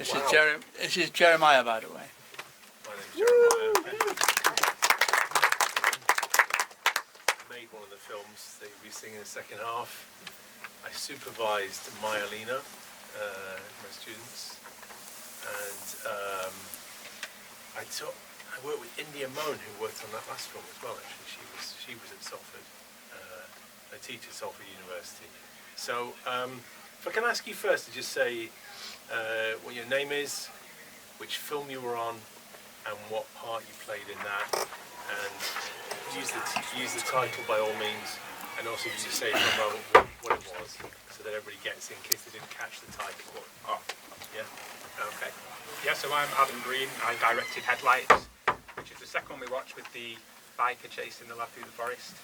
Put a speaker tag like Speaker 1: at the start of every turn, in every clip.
Speaker 1: This is Jeremiah, by the way.
Speaker 2: My name's Jeremiah. I made one of the films that you'll be seeing in the second half. I supervised Myelina, my students, and I worked with India Moan, who worked on that last film as well. Actually, she was at Salford. I teach at Salford University. So, if I can ask you first to just say what your name is, which film you were on, and what part you played in that, and use the title by all means, and also just say for a moment what it was, so that everybody gets in case they didn't catch the title.
Speaker 3: Oh,
Speaker 2: Yeah.
Speaker 3: okay. Yeah, so I'm Adam Green. I directed Headlights, which is the second one we watched with the biker chasing the lad through the forest.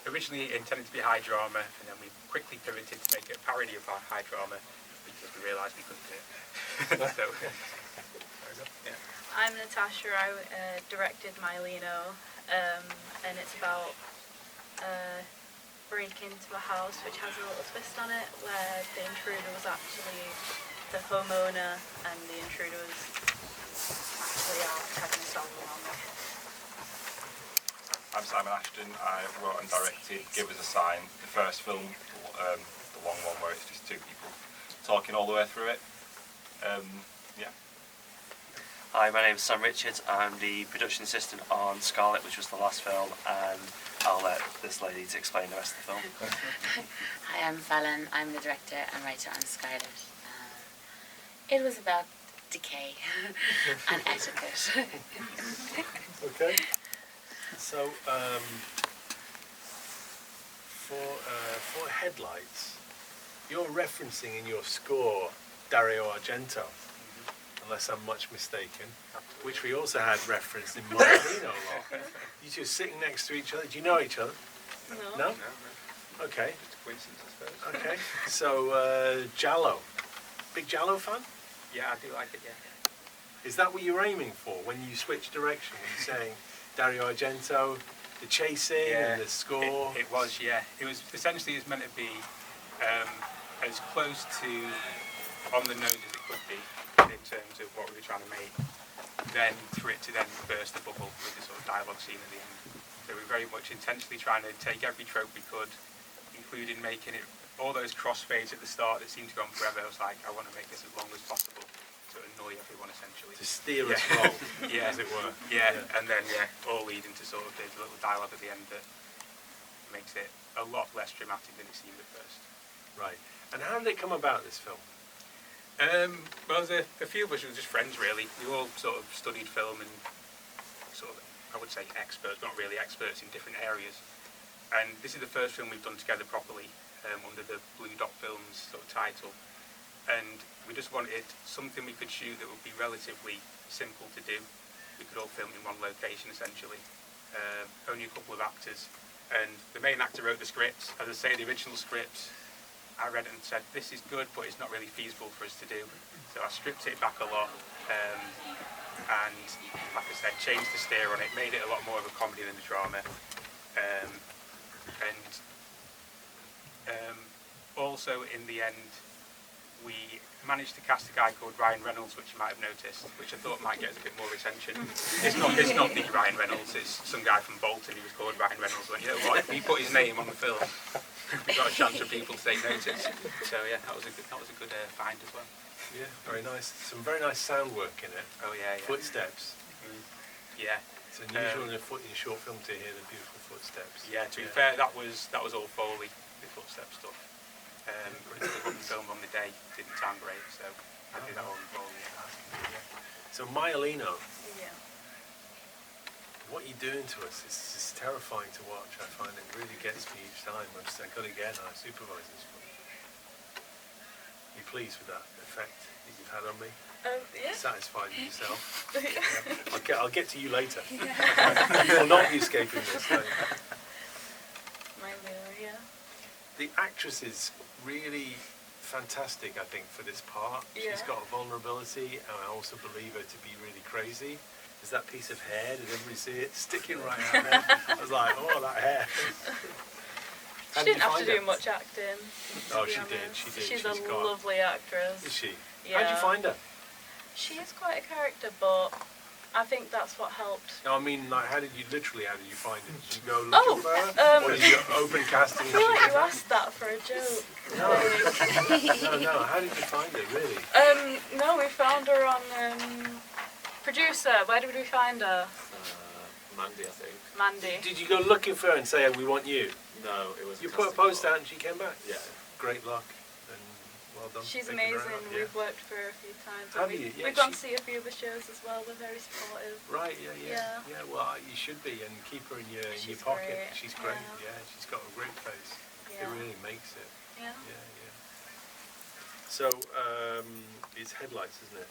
Speaker 3: Originally intended to be high drama, and then we quickly pivoted to make it a parody of our high drama because we realised we couldn't do it. So, yeah.
Speaker 4: I'm Natasha. I directed Myelino, and it's about break into a house which has a little twist on it, where the intruder was actually the homeowner, and the intruder was actually our protagonist all along.
Speaker 5: I'm Simon Ashton. I wrote and directed Give Us a Sign, the first film, the long one where it's just two people talking all the way through it. Yeah.
Speaker 6: Hi, my name is Sam Richards. I'm the production assistant on Scarlet, which was the last film, and I'll let this lady to explain the rest of the film.
Speaker 7: Hi, I'm Fallon. I'm the director and writer on Scarlet. It was about decay and etiquette.
Speaker 2: Okay. So, for Headlights, you're referencing in your score Dario Argento, unless I'm much mistaken, which we also had referenced in Myelino a lot. You two sitting next to each other. Do you know each other?
Speaker 4: No.
Speaker 2: No? Okay.
Speaker 3: Just a coincidence, I suppose.
Speaker 2: Okay. So, Giallo. Big Giallo fan?
Speaker 3: Yeah, I do like it, yeah.
Speaker 2: Is that what you were aiming for when you switched direction? When you're saying Dario Argento, the chasing and the score?
Speaker 3: It was, yeah. It was essentially meant to be as close to on the nose as it could be in terms of what we were trying to make, then for it to then burst the bubble with the sort of dialogue scene at the end. So we were very much intentionally trying to take every trope we could, including making it all those crossfades at the start that seemed to go on forever. I was like, I want to make this as long as possible to annoy everyone essentially.
Speaker 2: To steer us wrong,
Speaker 3: yeah,
Speaker 2: as it were.
Speaker 3: Yeah, and then all leading to sort of the little dialogue at the end that makes it a lot less dramatic than it seemed at first.
Speaker 2: Right. And how did it come about, this film?
Speaker 3: Well, there's a few of us who were just friends really. We all sort of studied film and sort of, I would say, experts, not really experts in different areas. And this is the first film we've done together properly under the Blue Dot Films sort of title. And we just wanted something we could shoot that would be relatively simple to do. We could all film in one location essentially. Only a couple of actors. And the main actor wrote the script. As I say, the original script, I read it and said, this is good, but it's not really feasible for us to do. So I stripped it back a lot. And like I said, changed the steer on it, made it a lot more of a comedy than a drama. Also, in the end, we managed to cast a guy called Ryan Reynolds, which you might have noticed, which I thought might get us a bit more attention. It's not the Ryan Reynolds, it's some guy from Bolton who was called Ryan Reynolds. And you know what, if we put his name on the film, we got a chance for people to take notice. So yeah, that was a good find as well.
Speaker 2: Yeah, very nice. Some very nice sound work in it.
Speaker 3: Oh yeah, yeah.
Speaker 2: Footsteps.
Speaker 3: Yeah.
Speaker 2: It's unusual in a short film to hear the beautiful footsteps.
Speaker 3: Yeah, to be fair, that was all Foley, the footstep stuff. It wasn't filmed on the day, didn't sound great, so I did that all in Foley.
Speaker 2: So Myelino,
Speaker 4: Yeah.
Speaker 2: what you're doing to us is terrifying to watch. I find it really gets me each time. I've got to get I supervise this film. Are you pleased with that effect that you've had on me?
Speaker 4: Yeah.
Speaker 2: Satisfied with yourself? Yeah. I'll get to you later. You will not be escaping this. No.
Speaker 4: Myelino, yeah.
Speaker 2: The actress is really fantastic, I think, for this part.
Speaker 4: Yeah.
Speaker 2: She's got a vulnerability, and I also believe her to be really crazy. There's that piece of hair, did everybody see it? Sticking right out there. I was like, oh, that hair. How
Speaker 4: She
Speaker 2: did
Speaker 4: didn't
Speaker 2: you
Speaker 4: have to
Speaker 2: find
Speaker 4: do
Speaker 2: her?
Speaker 4: much acting.
Speaker 2: Oh,
Speaker 4: to be
Speaker 2: she did,
Speaker 4: honest.
Speaker 2: she did.
Speaker 4: She's
Speaker 2: She's
Speaker 4: a
Speaker 2: got-
Speaker 4: lovely actress.
Speaker 2: Is she?
Speaker 4: Yeah.
Speaker 2: How'd you find her?
Speaker 4: She is quite a character, but I think that's what helped.
Speaker 2: No, I mean, like, how did you find her? Did you go looking
Speaker 4: Oh,
Speaker 2: for her? Or did you open casting?
Speaker 4: I feel like you asked that for a joke.
Speaker 2: No, how did you find her, really?
Speaker 4: No, we found her on producer. Where did we find her?
Speaker 8: Mandy, I think.
Speaker 4: Mandy.
Speaker 2: Did you go looking for her and say, we want you?
Speaker 8: No, it was.
Speaker 2: You put a post out and she came back?
Speaker 8: Yeah.
Speaker 2: Great luck and well done.
Speaker 4: She's
Speaker 2: picking her
Speaker 4: amazing.
Speaker 2: out, yeah.
Speaker 4: We've worked for her a few times.
Speaker 2: Have
Speaker 4: and
Speaker 2: you? Yeah,
Speaker 4: we've gone to
Speaker 2: she-
Speaker 4: see a few of her shows as well. They're very supportive.
Speaker 2: Right, yeah.
Speaker 4: Yeah.
Speaker 2: Well, you should be, and keep her in your
Speaker 4: She's
Speaker 2: pocket.
Speaker 4: great,
Speaker 2: She's great.
Speaker 4: yeah.
Speaker 2: Yeah, she's got a great face.
Speaker 4: Yeah.
Speaker 2: It really makes it.
Speaker 4: Yeah.
Speaker 2: Yeah. So, it's Headlights, isn't it?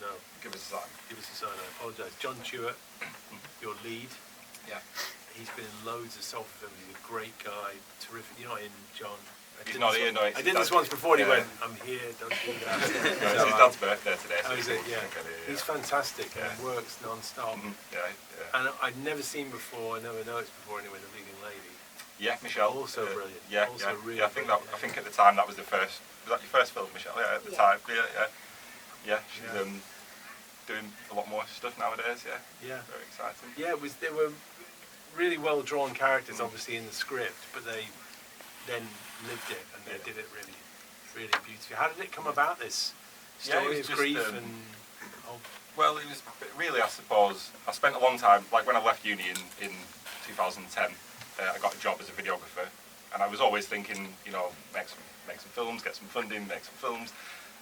Speaker 2: No.
Speaker 5: Give us a sign.
Speaker 2: Give us a sign. I apologise. John Stewart, your lead.
Speaker 5: Yeah.
Speaker 2: He's been in loads of Salford films. He's a great guy. Terrific. You're not in, John.
Speaker 5: He's not here, no.
Speaker 2: I did this once before and he went, I'm here, don't do that.
Speaker 5: It's his dad's birthday today.
Speaker 2: Oh, is it? Yeah. He's fantastic
Speaker 5: Yeah.
Speaker 2: and works non-stop.
Speaker 5: Yeah.
Speaker 2: And I'd never seen before, I never noticed before anyway, The Leading Lady.
Speaker 5: Yeah, Michelle.
Speaker 2: Also brilliant.
Speaker 5: Yeah,
Speaker 2: Also really
Speaker 5: I think
Speaker 2: brilliant,
Speaker 5: I think at the time that was the first. Was that your first film, Michelle? Yeah, at the time. Yeah. She's
Speaker 2: Yeah.
Speaker 5: doing a lot more stuff nowadays. Yeah.
Speaker 2: Yeah.
Speaker 5: Very exciting.
Speaker 2: Yeah, they were really well drawn characters, obviously in the script, but they then lived it and they did it really, really beautifully. How did it come about? This
Speaker 5: Yeah, it
Speaker 2: story
Speaker 5: was
Speaker 2: of
Speaker 5: just,
Speaker 2: grief and
Speaker 5: Well, it was really, I suppose, I spent a long time, like when I left uni in 2010, I got a job as a videographer, and I was always thinking, make some films, get some funding, make some films,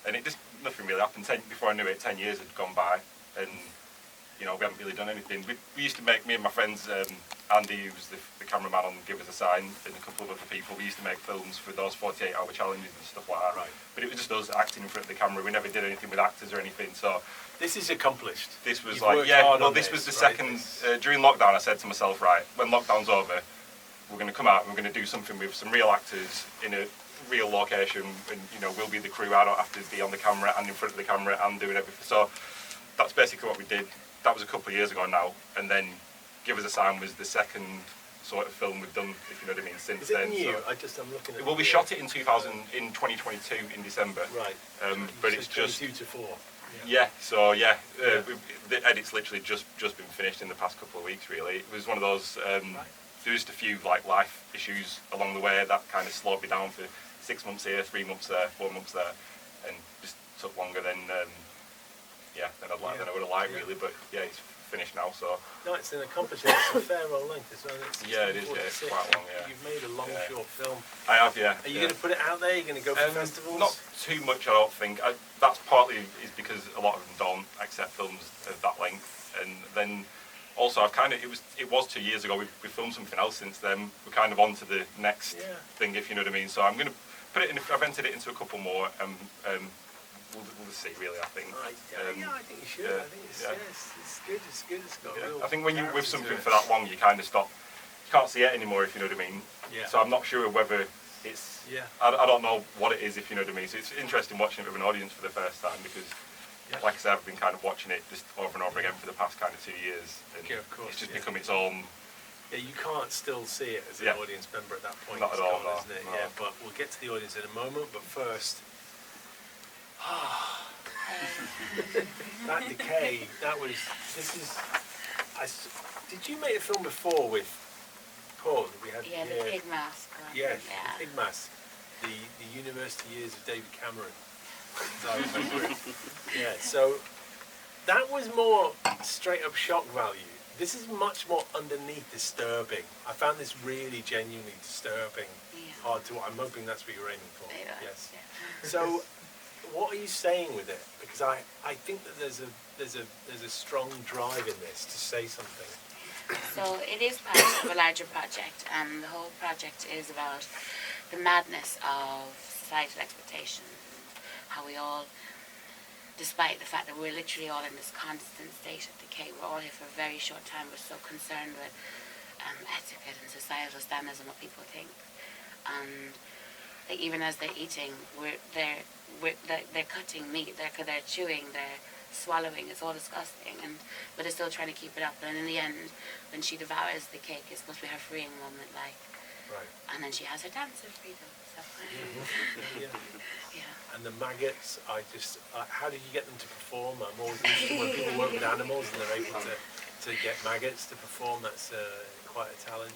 Speaker 5: and nothing really happened. Before I knew it, 10 years had gone by, and we haven't really done anything. We used to make, me and my friends, Andy, who was the cameraman on Give Us a Sign, and a couple of other people, we used to make films for those 48-hour challenges and stuff like that.
Speaker 2: Right.
Speaker 5: But it was just us acting in front of the camera. We never did anything with actors or anything, so
Speaker 2: this is accomplished.
Speaker 5: this was
Speaker 2: You've
Speaker 5: like,
Speaker 2: worked
Speaker 5: yeah,
Speaker 2: hard
Speaker 5: well,
Speaker 2: on
Speaker 5: this was the
Speaker 2: right?
Speaker 5: second, during lockdown I said to myself, right, when lockdown's over, we're going to come out and we're going to do something with some real actors in a real location, and we'll be the crew. I don't have to be on the camera and in front of the camera and doing everything. So that's basically what we did. That was a couple of years ago now, and then Give Us a Sign was the second sort of film we've done, if you know what I mean, since
Speaker 2: Is it
Speaker 5: then.
Speaker 2: new?
Speaker 5: So,
Speaker 2: I'm looking at
Speaker 5: well, we shot it in 2022 in December.
Speaker 2: Right.
Speaker 5: But
Speaker 2: So
Speaker 5: it's just
Speaker 2: 22 to 4.
Speaker 5: yeah. So yeah,
Speaker 2: Yeah.
Speaker 5: the edit's literally just been finished in the past couple of weeks. Really, it was one of those. There was just a few life issues along the way that kind of slowed me down for 6 months here, 3 months there, 4 months there, and just took longer than than I would have liked really. But yeah, it's finished now. So
Speaker 2: No, it's an accomplishment. It's a fair old length as well. It's
Speaker 5: Yeah, it is, yeah, it's
Speaker 2: 16:46.
Speaker 5: quite long, yeah.
Speaker 2: You've made a long,
Speaker 5: Yeah.
Speaker 2: short film.
Speaker 5: I have, yeah.
Speaker 2: Are you going to put it out there? Are you going to go for festivals?
Speaker 5: Not too much, I don't think. That's partly is because a lot of them don't accept films of that length, and then also it was 2 years ago. We filmed something else since then. We're kind of on to the next thing, if you know what I mean. So I'm going to put it in. I've entered it into a couple more, and we'll see. Really, I think.
Speaker 2: Yeah, I think you should.
Speaker 5: yeah,
Speaker 2: I think it's,
Speaker 5: yeah.
Speaker 2: it's good. It's good. It's got
Speaker 5: Yeah.
Speaker 2: real
Speaker 5: I think when you're with
Speaker 2: character
Speaker 5: something
Speaker 2: to
Speaker 5: for
Speaker 2: it.
Speaker 5: that long, you kind of stop. You can't see it anymore, if you know what I mean.
Speaker 2: Yeah.
Speaker 5: So I'm not sure whether it's.
Speaker 2: Yeah.
Speaker 5: I don't know what it is, if you know what I mean. So it's interesting watching it with an audience for the first time because, like I said, I've been kind of watching it just over and over again for the past kind of 2 years, and
Speaker 2: Yeah, of course,
Speaker 5: it's just
Speaker 2: yeah.
Speaker 5: become its own.
Speaker 2: Yeah, you can't still see it as an
Speaker 5: Yeah.
Speaker 2: audience member at that point.
Speaker 5: Not
Speaker 2: It's
Speaker 5: at all,
Speaker 2: gone,
Speaker 5: no,
Speaker 2: isn't it?
Speaker 5: no.
Speaker 2: Yeah, but we'll get to the audience in a moment. But first, that decay. That was. This is. Did you make a film before with Paul that we had?
Speaker 7: Yeah, the pig mask one.
Speaker 2: Yeah,
Speaker 7: Yeah.
Speaker 2: the Pig Mask. The university years of David Cameron. As I remember it. Yeah, so that was more straight up shock value. This is much more underneath disturbing. I found this really genuinely disturbing.
Speaker 7: Yeah.
Speaker 2: Hard to. I'm hoping that's what you're aiming for.
Speaker 7: Yeah,
Speaker 2: Yes.
Speaker 7: yeah.
Speaker 2: So, what are you saying with it? Because I think that there's a strong drive in this to say something.
Speaker 7: So it is part of a larger project, and the whole project is about the madness of societal expectation, how we all, despite the fact that we're literally all in this constant state of decay, we're all here for a very short time, we're so concerned with etiquette and societal standards and what people think. And like, even as they're eating, they're cutting meat, they're chewing, they're swallowing, it's all disgusting, but they're still trying to keep it up. And in the end, when she devours the cake, it's supposed to be her freeing moment, like,
Speaker 2: Right.
Speaker 7: And then she has her dancer freedom. So.
Speaker 2: Yeah.
Speaker 7: Yeah.
Speaker 2: And the maggots, how did you get them to perform? I'm always interested when people work with animals and they're able to get maggots to perform. That's quite a talent.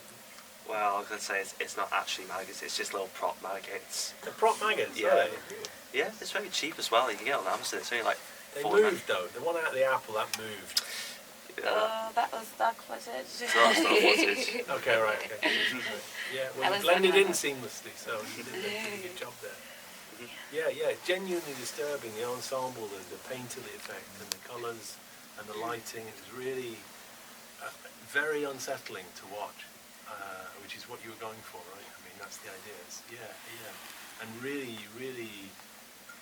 Speaker 6: Well, I was going to say it's not actually maggots, it's just little prop maggots.
Speaker 2: The prop maggots,
Speaker 6: Yeah.
Speaker 2: are they?
Speaker 6: Yeah, it's very cheap as well. You can get it on Amazon. It's only like
Speaker 2: They
Speaker 6: £4.
Speaker 2: moved though. The one out of the apple, that moved.
Speaker 7: Oh, that was stock footage.
Speaker 6: So that's not footage.
Speaker 2: Okay, right. Okay. Yeah, well,
Speaker 7: That
Speaker 2: you
Speaker 7: was
Speaker 2: blended in
Speaker 7: funny.
Speaker 2: seamlessly, so you did a pretty good job there. Yeah, genuinely disturbing. The ensemble, the painterly effect, and the colours, and the lighting. It was really very unsettling to watch, which is what you were going for, right? I mean, that's the idea. And really, really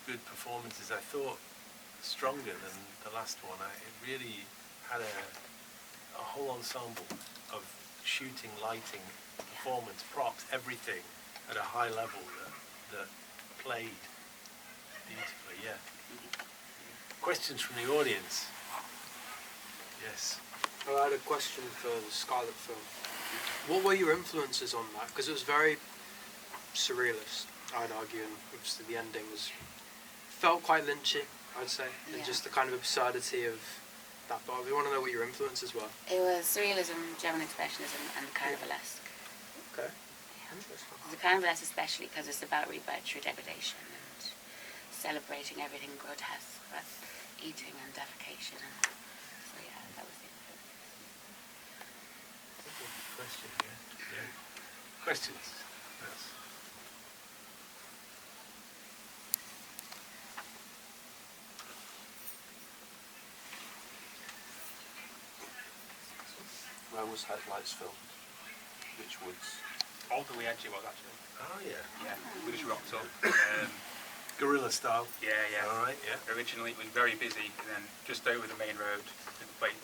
Speaker 2: good performances. I thought stronger than the last one. It really had a whole ensemble of shooting, lighting, performance, props, everything at a high level that played beautifully. Yeah. Questions from the audience? Yes.
Speaker 9: I had a question for the Scarlet film. What were your influences on that? Because it was very surrealist, I'd argue, and obviously the ending felt quite lynchy, I'd say, and
Speaker 7: Yeah.
Speaker 9: just the kind of absurdity of that. But we want to know what your influences were.
Speaker 7: It was surrealism, German expressionism, and carnivalesque.
Speaker 9: Okay.
Speaker 7: Yeah.
Speaker 9: Interesting.
Speaker 7: The carnivalesque especially because it's about rebirth through degradation and celebrating everything grotesque, but eating and defecation. And so yeah, that was the influence.
Speaker 2: Question, yeah. Questions? Yes.
Speaker 10: Where was Headlights filmed? Which woods?
Speaker 3: All the way edge it was actually.
Speaker 2: Oh, yeah.
Speaker 3: Yeah, we just rocked up.
Speaker 2: Guerrilla style.
Speaker 3: Yeah.
Speaker 2: All right, yeah.
Speaker 3: Originally it was very busy, and then just over the main road, there's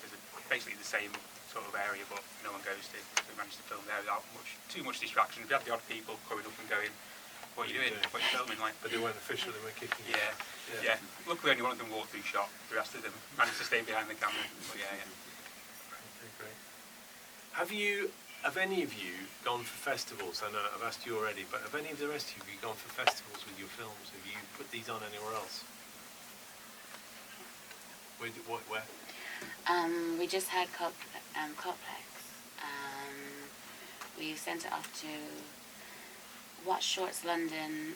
Speaker 3: basically the same sort of area, but no one goes to. So we managed to film there without too much distraction. We had the odd people coming up and going, "What are you doing? What are you filming?" Like,
Speaker 2: But they weren't official, they were kicking you.
Speaker 3: yeah. Luckily, only one of them walked through shot. The rest of them managed to stay behind the camera. But yeah.
Speaker 2: Okay, great. Have any of you gone for festivals? I know I've asked you already, but have any of the rest of you gone for festivals with your films? Have you put these on anywhere else? Where?
Speaker 7: We just had Complex. We sent it off to Watch Shorts London.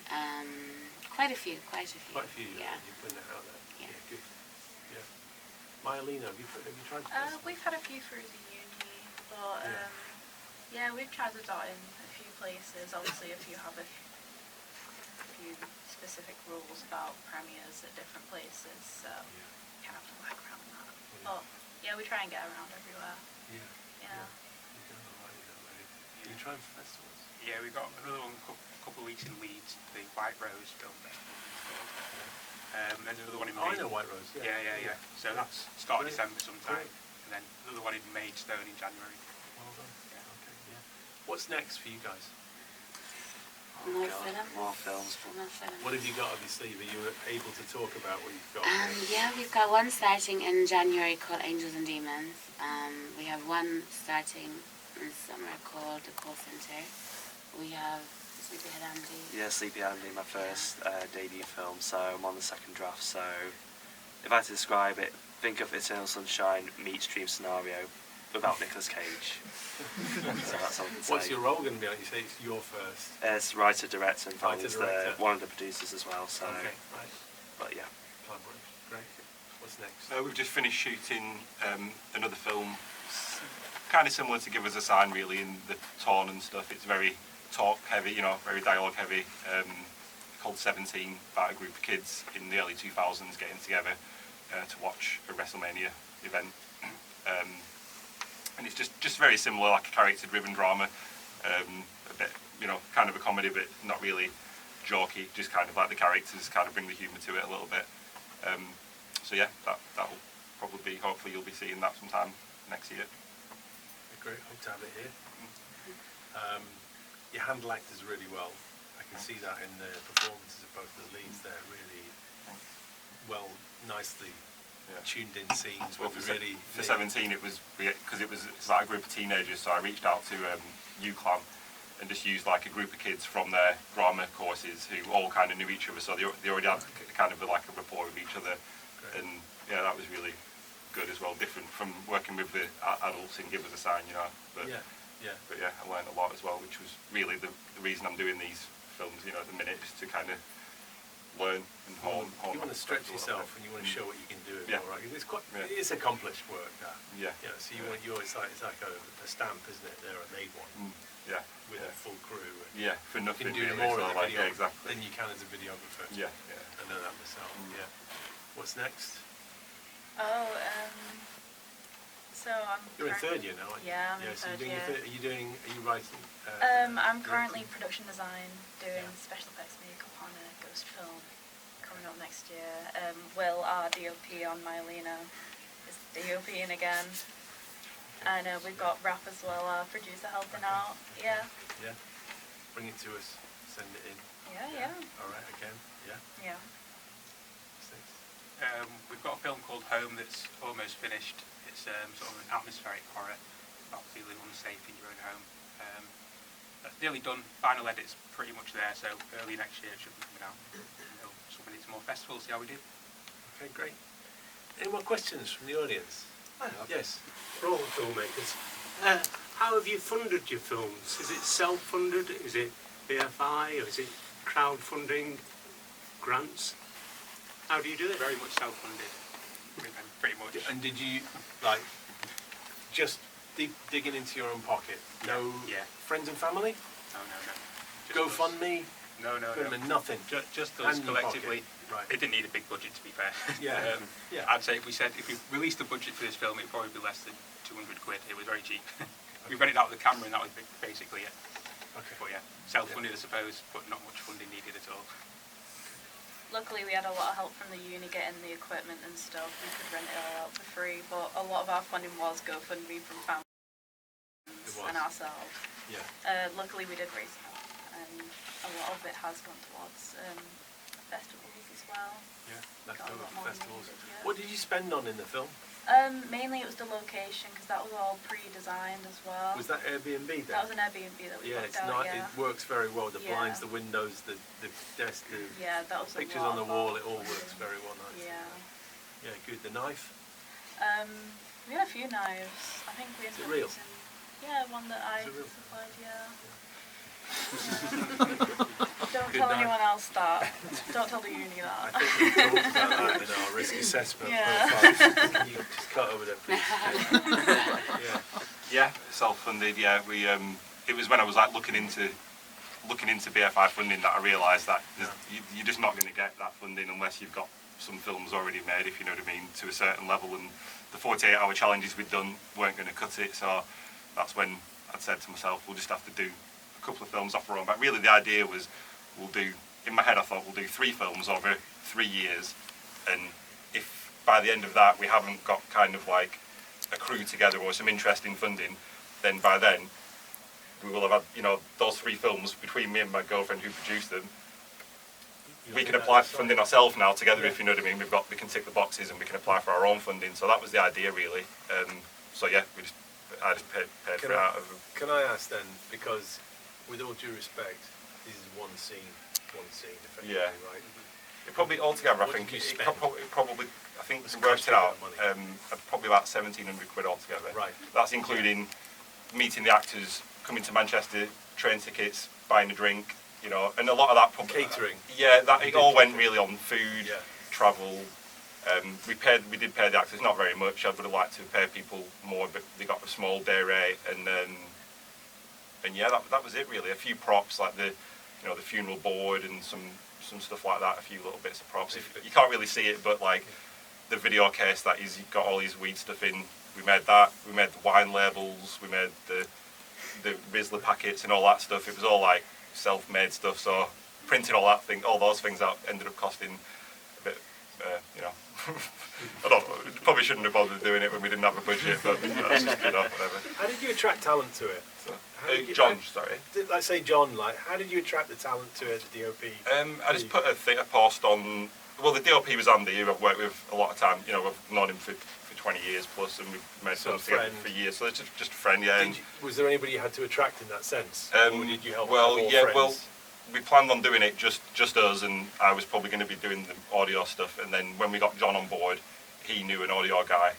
Speaker 7: Quite a few.
Speaker 2: Quite a few.
Speaker 7: Yeah.
Speaker 2: You're putting it out there.
Speaker 7: Yeah.
Speaker 2: Good. Yeah. Myelina, have you tried festivals?
Speaker 4: We've had a few through the uni, but yeah, we've tried it out in a few places. Obviously, if you have a few specific rules about premieres at different places, so you kind of have to work around that. But yeah, we try and get around everywhere.
Speaker 2: Yeah.
Speaker 4: Yeah.
Speaker 2: You've done all right, Are you trying for festivals?
Speaker 3: Yeah, we got another one a couple of weeks in Leeds, the White Rose Film Festival. And another one in
Speaker 2: I
Speaker 3: May.
Speaker 2: know White Rose,
Speaker 3: Yeah. So that's start of
Speaker 2: Great.
Speaker 3: December sometime.
Speaker 2: Great.
Speaker 3: And then another one in Maidstone in January.
Speaker 2: Well done.
Speaker 3: Yeah.
Speaker 2: Okay, yeah. What's next for you guys?
Speaker 7: More
Speaker 6: God,
Speaker 7: films.
Speaker 6: More films.
Speaker 7: More films.
Speaker 2: What have you got up your sleeve? Are you able to talk about what you've got?
Speaker 7: Yeah, we've got one starting in January called Angels and Demons. We have one starting in summer called The Call Center. We have Sleepyhead Andy.
Speaker 6: Yeah, Sleepy Andy, my first debut film, so I'm on the second draft. So if I had to describe it, think of Eternal Sunshine meets Dream Scenario without Nicolas Cage. So that's all I can say.
Speaker 2: What's your role going to be like? You say it's your first.
Speaker 6: It's writer, director, and
Speaker 2: Writer,
Speaker 6: Fallon's
Speaker 2: director.
Speaker 6: one of the producers as well. So,
Speaker 2: Okay, right.
Speaker 6: but yeah.
Speaker 2: Collaboration. Great. What's next?
Speaker 5: We've just finished shooting another film, kind of similar to Give Us a Sign, really, in the tone and stuff. It's very talk heavy, very dialogue heavy. Called 17, about a group of kids in the early 2000s getting together to watch a WrestleMania event. And it's just very similar, like a character-driven drama. A bit, kind of a comedy, but not really jokey. Just kind of like the characters kind of bring the humour to it a little bit. So yeah, that will probably be. Hopefully, you'll be seeing that sometime next year.
Speaker 2: Great. Hope to have it here. You handle actors really well. I can see that in the performances of both the leads. They're really well, nicely tuned in scenes.
Speaker 5: Well,
Speaker 2: Where
Speaker 5: for
Speaker 2: really
Speaker 5: for 17, it was because it's like a group of teenagers. So I reached out to UCLAN and just used like a group of kids from their grammar courses who all kind of knew each other, so they already had kind of like a rapport with each other.
Speaker 2: Great.
Speaker 5: And yeah, that was really good as well, different from working with the adults in Give Us a Sign, you know. But
Speaker 2: Yeah, yeah.
Speaker 5: but yeah, I learned a lot as well, which was really the reason I'm doing these films, you know, at the minute, is to kind of learn and hone.
Speaker 2: You want to stretch
Speaker 5: a little
Speaker 2: yourself
Speaker 5: bit.
Speaker 2: and you want to show what you can do.
Speaker 5: Yeah.
Speaker 2: Right? It's quite,
Speaker 5: Yeah.
Speaker 2: it's accomplished work. That.
Speaker 5: Yeah.
Speaker 2: You know, so you always like it's like a stamp, isn't it? There, I made one
Speaker 5: Yeah.
Speaker 2: with
Speaker 5: yeah.
Speaker 2: a full crew. And
Speaker 5: Yeah, for
Speaker 2: you
Speaker 5: nothing
Speaker 2: can do
Speaker 5: really.
Speaker 2: more
Speaker 5: so
Speaker 2: in the
Speaker 5: like,
Speaker 2: video
Speaker 5: yeah, exactly.
Speaker 2: than you can as a videographer.
Speaker 5: Yeah, yeah.
Speaker 2: I know that myself. Yeah. What's next?
Speaker 4: Oh, so I'm.
Speaker 2: You're in
Speaker 4: current-
Speaker 2: third year now, aren't you?
Speaker 4: Yeah, I'm in
Speaker 2: so
Speaker 4: third
Speaker 2: you're doing
Speaker 4: year.
Speaker 2: are you writing?
Speaker 4: I'm currently
Speaker 2: directing?
Speaker 4: production design, doing
Speaker 2: Yeah.
Speaker 4: special effects makeup on a ghost film coming up next year. Will, our DOP on Myelina, is DOPing again. And we've got Rap as well, our producer helping out. Yeah,
Speaker 2: Yeah. Bring it to us. Send it in.
Speaker 4: yeah.
Speaker 2: All right. Again. Yeah.
Speaker 4: Yeah.
Speaker 2: What's next?
Speaker 3: We've got a film called Home that's almost finished. It's sort of an atmospheric horror about feeling unsafe in your own home. That's nearly done. Final edit's pretty much there, so early next year it should be coming out. We'll submit it to more festivals, see how we do.
Speaker 2: Okay. Great. Any more questions from the audience?
Speaker 11: I have.
Speaker 2: Yes.
Speaker 11: For all the filmmakers, how have you funded your films? Is it self-funded? Is it BFI? Or is it crowdfunding? Grants? How do you do it?
Speaker 3: Very much self-funded, pretty much.
Speaker 2: And did you like just digging into your own pocket? No
Speaker 3: Yeah.
Speaker 2: friends and family?
Speaker 3: No. Just us.
Speaker 2: GoFundMe?
Speaker 3: No.
Speaker 2: Nothing.
Speaker 3: Just us
Speaker 2: Hand in your
Speaker 3: collectively.
Speaker 2: pocket. Right.
Speaker 3: It didn't need a big budget, to be fair.
Speaker 2: Yeah. Yeah.
Speaker 3: I'd say if we released the budget for this film, it'd probably be less than 200 quid. It was very cheap. We rented out the camera, and that was basically it.
Speaker 2: Okay.
Speaker 3: But yeah, self-funded, I suppose, but not much funding needed at all.
Speaker 4: Luckily, we had a lot of help from the uni getting the equipment and stuff. We could rent it all out for free, but a lot of our funding was GoFundMe from family and ourselves.
Speaker 2: Yeah.
Speaker 4: Luckily, we did raise help, and a lot of it has gone towards festivals as well.
Speaker 2: Yeah.
Speaker 4: Got a
Speaker 2: Leftover
Speaker 4: lot more
Speaker 2: festivals.
Speaker 4: needed, yeah.
Speaker 2: What did you spend on in the film?
Speaker 4: Mainly it was the location, because that was all pre-designed as well.
Speaker 2: Was that Airbnb then?
Speaker 4: That was an Airbnb that we
Speaker 2: Yeah,
Speaker 4: booked
Speaker 2: it's
Speaker 4: out,
Speaker 2: not.
Speaker 4: yeah.
Speaker 2: It works very well. The
Speaker 4: Yeah.
Speaker 2: blinds, the windows, the desk, the
Speaker 4: Yeah, that was a
Speaker 2: pictures
Speaker 4: lot
Speaker 2: on the
Speaker 4: of
Speaker 2: wall.
Speaker 4: our
Speaker 2: It all
Speaker 4: funding.
Speaker 2: works very well. Nice.
Speaker 4: Yeah.
Speaker 2: Yeah, good. The knife.
Speaker 4: We had a few knives. I think we ended
Speaker 2: it
Speaker 4: up
Speaker 2: real?
Speaker 4: using. Yeah, one that I
Speaker 2: Is it real?
Speaker 4: supplied. Yeah. Don't
Speaker 2: Good
Speaker 4: tell
Speaker 2: knife.
Speaker 4: anyone else that. Don't tell the uni
Speaker 2: I
Speaker 4: that.
Speaker 2: think we talked about that in our risk assessment
Speaker 4: Yeah.
Speaker 2: profile. Can you just cut over there, please? Yeah.
Speaker 5: Yeah, self-funded. Yeah, we. It was when I was like looking into BFI funding that I realised that you're just not going to get that funding unless you've got some films already made, if you know what I mean, to a certain level. And the 48-hour challenges we'd done weren't going to cut it. So that's when I'd said to myself, we'll just have to do a couple of films off our own. But really, the idea was in my head I thought we'll do 3 films over 3 years, and if by the end of that we haven't got kind of like a crew together or some interest in funding, then by then we will have had, you know, those 3 films between me and my girlfriend who produced them. We can apply for funding ourselves now together, if you know what I mean. We can tick the boxes and we can apply for our own funding. So that was the idea really. So yeah, I just paid for it out of.
Speaker 2: Can I ask then, because with all due respect, this is one scene effectively,
Speaker 5: Yeah.
Speaker 2: right?
Speaker 5: It probably altogether, I
Speaker 2: What
Speaker 5: think
Speaker 2: did you
Speaker 5: it
Speaker 2: spend?
Speaker 5: probably I think
Speaker 2: It's
Speaker 5: we worked it
Speaker 2: a
Speaker 5: out.
Speaker 2: considerable amount
Speaker 5: Probably about 1,700 quid altogether.
Speaker 2: Right.
Speaker 5: That's including meeting the actors, coming to Manchester, train tickets, buying a drink, you know, and a lot of that probably
Speaker 2: Catering.
Speaker 5: Yeah, that
Speaker 2: You
Speaker 5: it
Speaker 2: did
Speaker 5: all went
Speaker 2: catering.
Speaker 5: really on food,
Speaker 2: Yeah.
Speaker 5: travel. We did pay the actors, not very much. I would have liked to pay people more, but they got a small day rate, and yeah, that was it really. A few props like the funeral board and some stuff like that. A few little bits of props. You can't really see it, but like the video case that he's got all his weed stuff in. We made that. We made the wine labels. We made the Rizzler packets and all that stuff. It was all like self-made stuff. So printing all those things out ended up costing a bit, you know. I probably shouldn't have bothered doing it when we didn't have a budget, but that's just, you know, whatever.
Speaker 2: How did you attract talent to it?
Speaker 5: So,
Speaker 2: How did you-
Speaker 5: John, sorry.
Speaker 2: Let's say John, like, how did you attract the talent to it, the DOP?
Speaker 5: I just put a post on. Well, the DOP was Andy, who I've worked with a lot of time. You know, I've known him for 20 years plus, and we've made
Speaker 2: So a
Speaker 5: films together
Speaker 2: friend.
Speaker 5: for years. So it's just a friend, yeah. And,
Speaker 2: Was there anybody you had to attract in that sense? Or did you help
Speaker 5: well,
Speaker 2: have all
Speaker 5: yeah,
Speaker 2: friends?
Speaker 5: well, we planned on doing it just us, and I was probably going to be doing the audio stuff. And then when we got John on board, he knew an audio guy,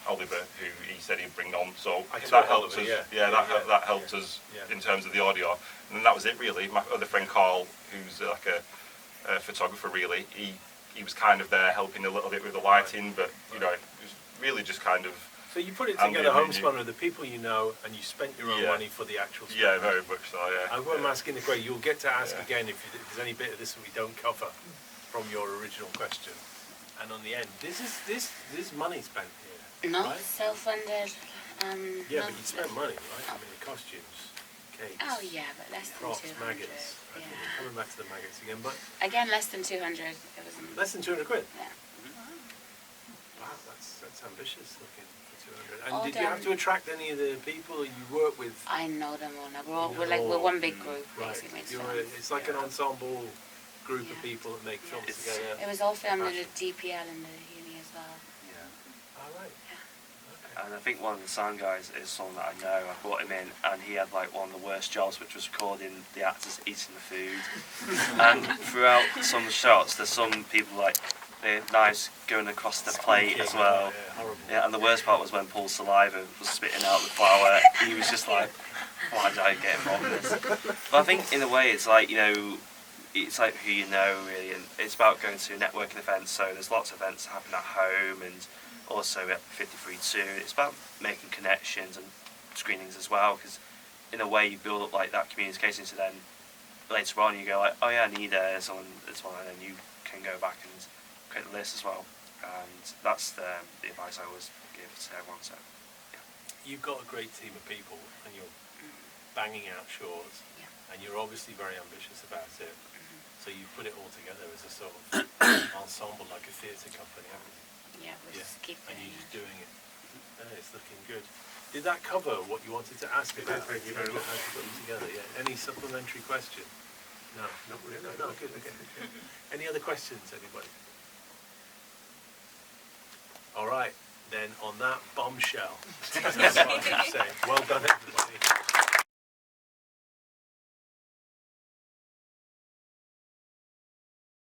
Speaker 5: Oliver, who he said he'd bring on. So
Speaker 2: I saw
Speaker 5: that helped
Speaker 2: Oliver,
Speaker 5: us.
Speaker 2: yeah.
Speaker 5: That helped us
Speaker 2: Yeah.
Speaker 5: in terms of the audio. And then that was it really. My other friend Carl, who's like a photographer, really, he was kind of there helping a little bit with the lighting, but you know, it was really just kind of.
Speaker 2: So you put it
Speaker 5: Andy
Speaker 2: together,
Speaker 5: and
Speaker 2: homespun with the people you know, and you spent your own
Speaker 5: Yeah.
Speaker 2: money for the actual spin.
Speaker 5: Yeah, very much so. Yeah.
Speaker 2: I won't asking the question. You'll get to ask
Speaker 5: Yeah.
Speaker 2: again if there's any bit of this that we don't cover from your original question. And on the end, this is money spent here.
Speaker 7: No,
Speaker 2: Right?
Speaker 7: self-funded.
Speaker 2: Yeah,
Speaker 7: no.
Speaker 2: but you spent money, right? I mean, the costumes, cakes,
Speaker 7: Oh yeah, but less than
Speaker 2: props,
Speaker 7: 200.
Speaker 2: maggots. I think
Speaker 7: Yeah.
Speaker 2: we're coming back to the maggots again, but
Speaker 7: Again, less than 200. It was.
Speaker 2: less than 200 quid.
Speaker 7: Yeah.
Speaker 2: Wow, that's ambitious looking for 200. And
Speaker 7: All
Speaker 2: did you have to
Speaker 7: done.
Speaker 2: attract any of the people you work with?
Speaker 7: I know them all now. We're all,
Speaker 2: You
Speaker 7: we're
Speaker 2: know
Speaker 7: like we're
Speaker 2: all.
Speaker 7: one big group
Speaker 2: Right.
Speaker 7: basically. makes
Speaker 2: You're
Speaker 7: films.
Speaker 2: it's like an ensemble group of
Speaker 7: Yeah.
Speaker 2: people that make films
Speaker 6: It's-
Speaker 2: together.
Speaker 7: It was all filmed at a DPL in the uni as well.
Speaker 6: Yeah.
Speaker 2: All right.
Speaker 7: Yeah.
Speaker 6: And I think one of the sound guys is someone that I know. I brought him in, and he had like one of the worst jobs, which was recording the actors eating the food. And throughout some shots, there's some people like their knives going across the plate as well.
Speaker 2: Yeah, horrible.
Speaker 6: Yeah, and the worst part was when Paul's saliva was spitting out the flour. He was just like, "Why did I get involved in this?" But I think in a way, it's like, you know, it's like who you know really, and it's about going to networking events. So there's lots of events happening at home, and also at 53.2. It's about making connections and screenings as well, because in a way you build up like that communication. So then later on you go like, "Oh yeah, I need someone this one," and then you can go back and create the list as well. And that's the advice I always give to everyone. So
Speaker 2: You've got a great team of people, and you're banging out shorts,
Speaker 7: Yeah.
Speaker 2: and you're obviously very ambitious about it.
Speaker 7: Mm-hmm.
Speaker 2: So you put it all together as a sort of ensemble, like a theatre company, haven't you?
Speaker 7: Yeah, we just keep
Speaker 2: And
Speaker 7: doing
Speaker 2: you're just
Speaker 7: it.
Speaker 2: doing it. Yeah, it's looking good. Did that cover what you wanted to ask
Speaker 11: It did,
Speaker 2: about?
Speaker 11: thank you very much.
Speaker 2: How to put them together, yeah. Any supplementary question? No,
Speaker 11: Not really.
Speaker 2: no, good, okay. Any other questions, anybody? All right, then on that bombshell, that's what I'm saying. Well done, everybody.